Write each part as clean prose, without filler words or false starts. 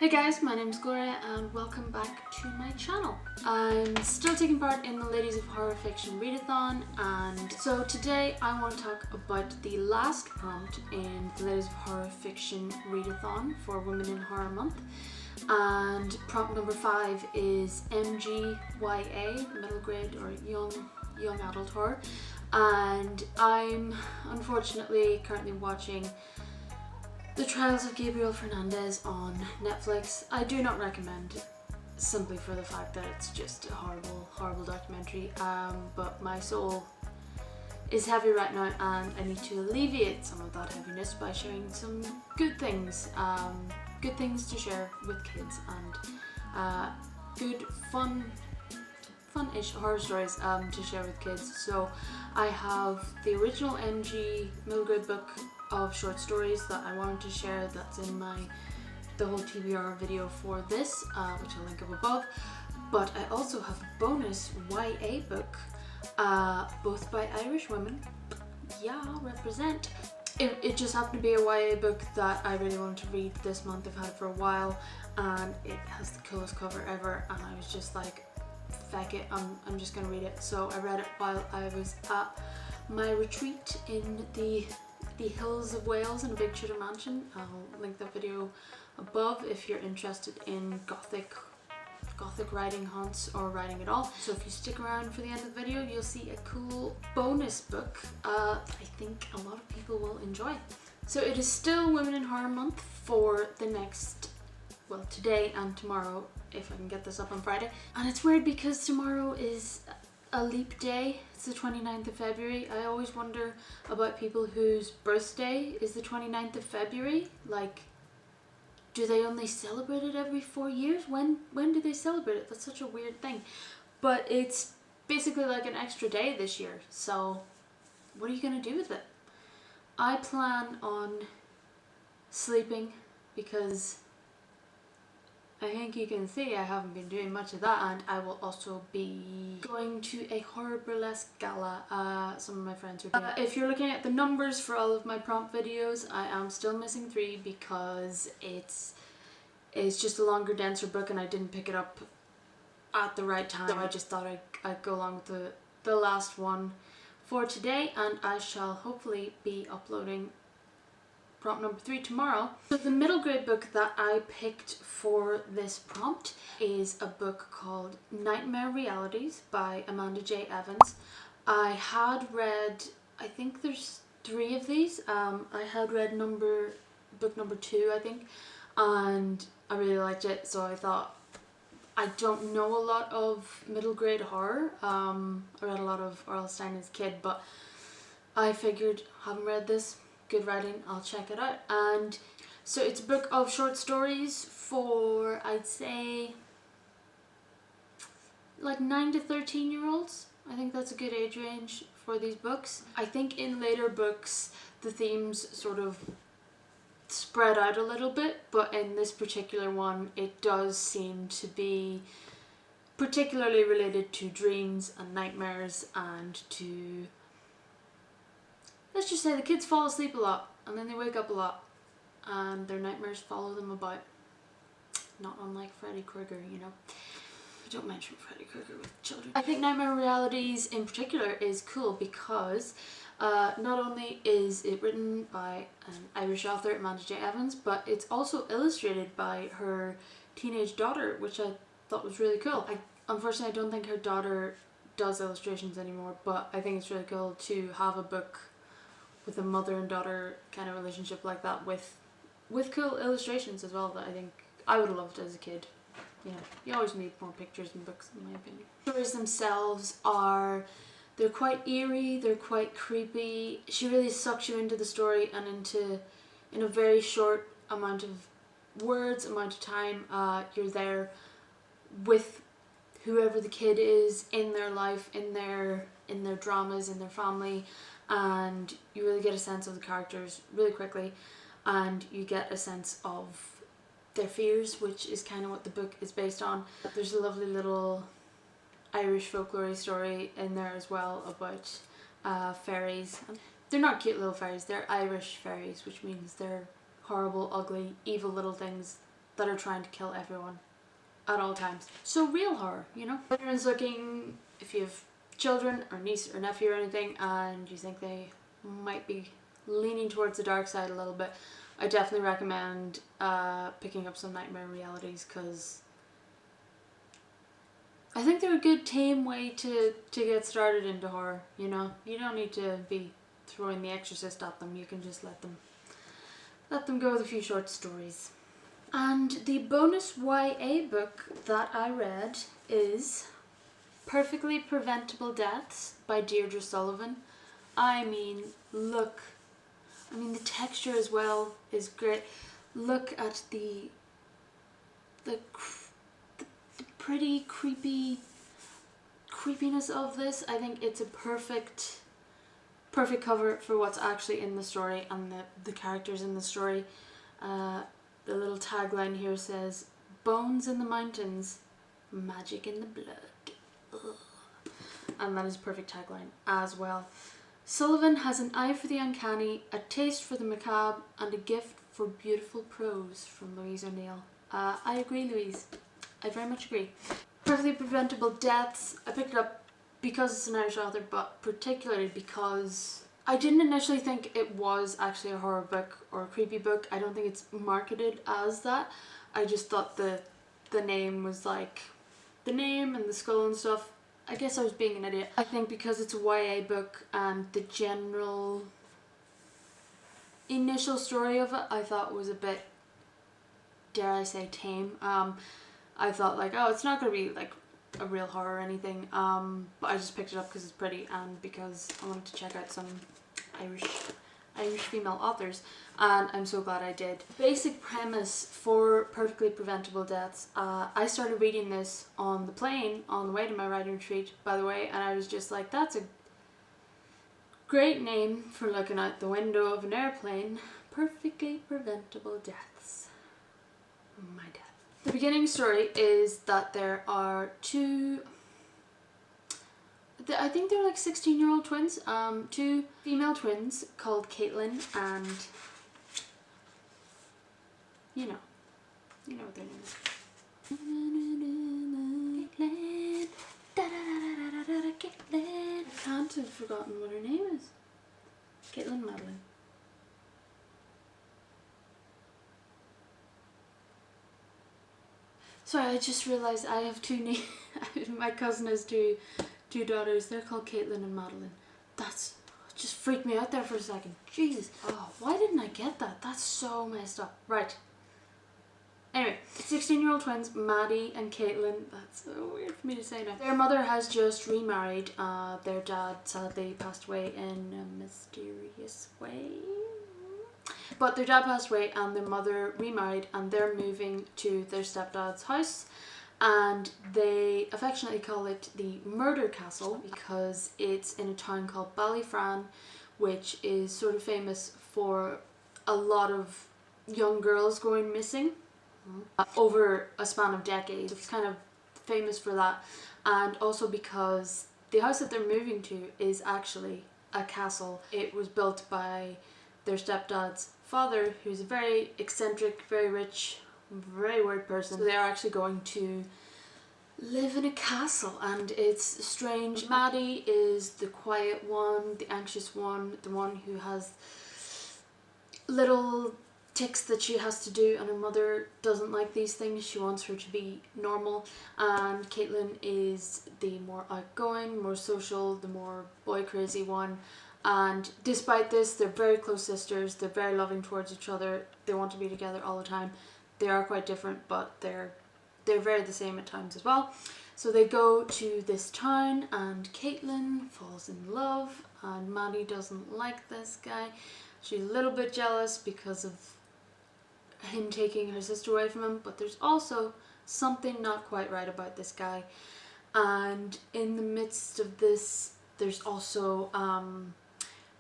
Hey guys, my name is Gloria and welcome back to my channel. I'm still taking part in the Ladies of Horror Fiction readathon, and so today I want to talk about the last prompt in the Ladies of Horror Fiction readathon for Women in Horror Month. And prompt number 5 is MGYA, middle grade or young adult horror. And I'm unfortunately currently watching The Trials of Gabriel Fernandez on Netflix. I do not recommend it, simply for the fact that it's just a horrible documentary, but my soul is heavy right now and I need to alleviate some of that heaviness by sharing some good things to share with kids, and good fun-ish horror stories to share with kids. So I have the original MG middle grade book of short stories that I wanted to share. That's in the whole TBR video for this, which I'll link up above. But I also have a bonus YA book, both by Irish women. Yeah, represent. It just happened to be a YA book that I really wanted to read this month. I've had it for a while and it has the coolest cover ever, and I was just like, feck it, I'm just gonna read it. So I read it while I was at my retreat in the hills of Wales in a big Tudor mansion. I'll link that video above if you're interested in gothic writing haunts or writing at all. So if you stick around for the end of the video, you'll see a cool bonus book I think a lot of people will enjoy. So it is still Women in Horror Month for the next, well, today and tomorrow, if I can get this up on Friday. And it's weird because tomorrow is a leap day. It's the 29th of February. I always wonder about people whose birthday is the 29th of February. Like, do they only celebrate it every 4 years? When do they celebrate it? That's such a weird thing. But it's basically like an extra day this year. So what are you gonna do with it? I plan on sleeping because I think you can see I haven't been doing much of that, and I will also be going to a horror burlesque gala. Some of my friends are doing it. If you're looking at the numbers for all of my prompt videos, I am still missing 3 because it's just a longer, denser book and I didn't pick it up at the right time. So I just thought I'd go along with the last one for today, and I shall hopefully be uploading prompt number 3 tomorrow. So the middle grade book that I picked for this prompt is a book called Nightmare Realities by Amanda J. Evans. I had read, I think there's 3 of these. I had read book number 2, I think, and I really liked it. So I thought, I don't know a lot of middle grade horror. I read a lot of R.L. Stine as a kid, but I figured, haven't read this, good writing, I'll check it out. And so it's a book of short stories for, I'd say, like 9 to 13-year-olds. I think that's a good age range for these books. I think in later books the themes sort of spread out a little bit, but in this particular one it does seem to be particularly related to dreams and nightmares, and to, let's just say, the kids fall asleep a lot and then they wake up a lot and their nightmares follow them about. Not unlike Freddy Krueger, you know. Don't mention Freddy Krueger with children. I think Nightmare Realities in particular is cool because not only is it written by an Irish author, Amanda J. Evans, but it's also illustrated by her teenage daughter, which I thought was really cool. Unfortunately, I don't think her daughter does illustrations anymore, but I think it's really cool to have a book with a mother and daughter kind of relationship like that, with cool illustrations as well, that I think I would have loved as a kid. You know, you always need more pictures in books, in my opinion. The stories themselves they're quite eerie, they're quite creepy. She really sucks you into the story and in a very short amount of words, amount of time. You're there with whoever the kid is in their life, in their dramas, in their family, and you really get a sense of the characters really quickly, and you get a sense of their fears, which is kind of what the book is based on. There's a lovely little Irish folklore story in there as well about fairies. They're not cute little fairies, they're Irish fairies, which means they're horrible, ugly, evil little things that are trying to kill everyone at all times. So real horror, you know? If anyone's looking, if you have children or niece or nephew or anything and you think they might be leaning towards the dark side a little bit, I definitely recommend picking up some Nightmare Realities, because I think they're a good tame way to get started into horror, you know? You don't need to be throwing The Exorcist at them, you can just let them go with a few short stories. And the bonus YA book that I read is Perfectly Preventable Deaths by Deirdre Sullivan. I mean, look. I mean, the texture as well is great. Look at the pretty creepiness of this. I think it's a perfect cover for what's actually in the story and the characters in the story. The little tagline here says, "Bones in the mountains, magic in the blood." Ugh. And that is a perfect tagline as well. Sullivan has an eye for the uncanny, a taste for the macabre, and a gift for beautiful prose, from Louise O'Neill. I agree, Louise. I very much agree. Perfectly Preventable Deaths, I picked it up because it's an Irish author, but particularly because I didn't initially think it was actually a horror book or a creepy book. I don't think it's marketed as that. I just thought the name was like, the name and the skull and stuff. I guess I was being an idiot. I think because it's a YA book and the general initial story of it I thought was a bit, dare I say, tame. I thought like, oh, it's not going to be like a real horror or anything, but I just picked it up because it's pretty and because I wanted to check out some Irish female authors, and I'm so glad I did. Basic premise for Perfectly Preventable Deaths. I started reading this on the plane on the way to my writing retreat, by the way, and I was just like, that's a great name for looking out the window of an airplane. Perfectly Preventable Deaths. My death. The beginning story is that there are two, I think they're like 16-year-old twins, two female twins called Caitlin and, you know what their name is. Caitlin, Caitlin. I can't have forgotten what her name is. Caitlin Madeline. Sorry, I just realised I have two my cousin has two daughters. They're called Caitlin and Madeline. That's just freaked me out there for a second. Jesus. Oh, why didn't I get that? That's so messed up. Right. Anyway, 16-year-old twins, Maddie and Caitlin. That's so weird for me to say now. Their mother has just remarried. Their dad sadly passed away in a mysterious way. But their dad passed away and their mother remarried, and they're moving to their stepdad's house, and they affectionately call it the Murder Castle because it's in a town called Ballyfran, which is sort of famous for a lot of young girls going missing over a span of decades. It's kind of famous for that, and also because the house that they're moving to is actually a castle. It was built by their stepdad's father, who's a very eccentric, very rich, very weird person. So they are actually going to live in a castle, and it's strange. Maddie is the quiet one, the anxious one, the one who has little tics that she has to do, and her mother doesn't like these things. She wants her to be normal. And Caitlin is the more outgoing, more social, the more boy crazy one. And despite this, they're very close sisters. They're very loving towards each other. They want to be together all the time. They are quite different, but they're very the same at times as well. So they go to this town, and Caitlin falls in love, and Maddie doesn't like this guy. She's a little bit jealous because of him taking her sister away from him, but there's also something not quite right about this guy. And in the midst of this, there's also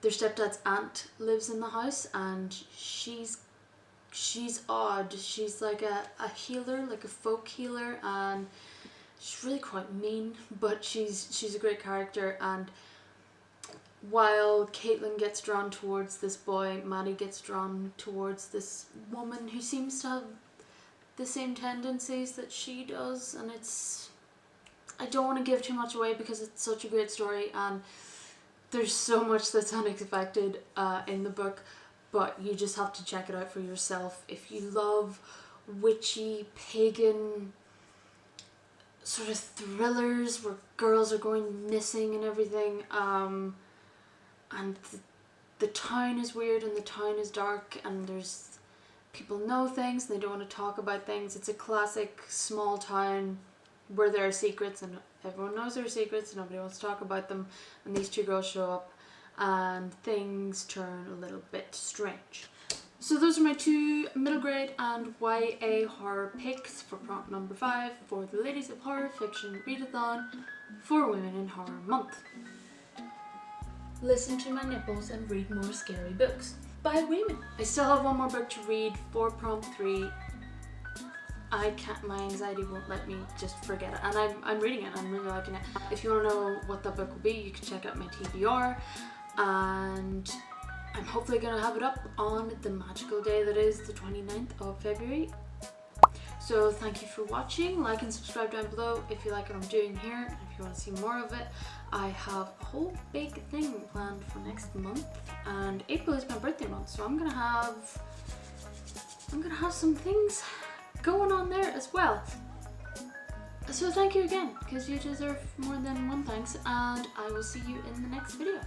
their stepdad's aunt lives in the house, and she's odd. She's like a healer, like a folk healer, and she's really quite mean, but she's a great character. And while Caitlin gets drawn towards this boy, Maddie gets drawn towards this woman who seems to have the same tendencies that she does, and I don't want to give too much away because it's such a great story and there's so much that's unexpected in the book, but you just have to check it out for yourself. If you love witchy, pagan sort of thrillers where girls are going missing and everything, and the town is weird and the town is dark and there's people know things and they don't want to talk about things. It's a classic small town where there are secrets and everyone knows there are secrets and nobody wants to talk about them, and these two girls show up and things turn a little bit strange. So those are my two middle grade and YA horror picks for prompt number 5 for the Ladies of Horror Fiction Readathon for Women in Horror Month. Listen to my nipples and read more scary books by women. I still have one more book to read for prompt 3. I can't, my anxiety won't let me just forget it, and I'm reading it and I'm really liking it. If you want to know what that book will be, you can check out my TBR, and I'm hopefully going to have it up on the magical day that is the 29th of February. So thank you for watching. Like and subscribe down below if you like what I'm doing here, and if you want to see more of it. I have a whole big thing planned for next month, and April is my birthday month, so I'm gonna have some things going on there as well. So thank you again, because you deserve more than one thanks, and I will see you in the next video.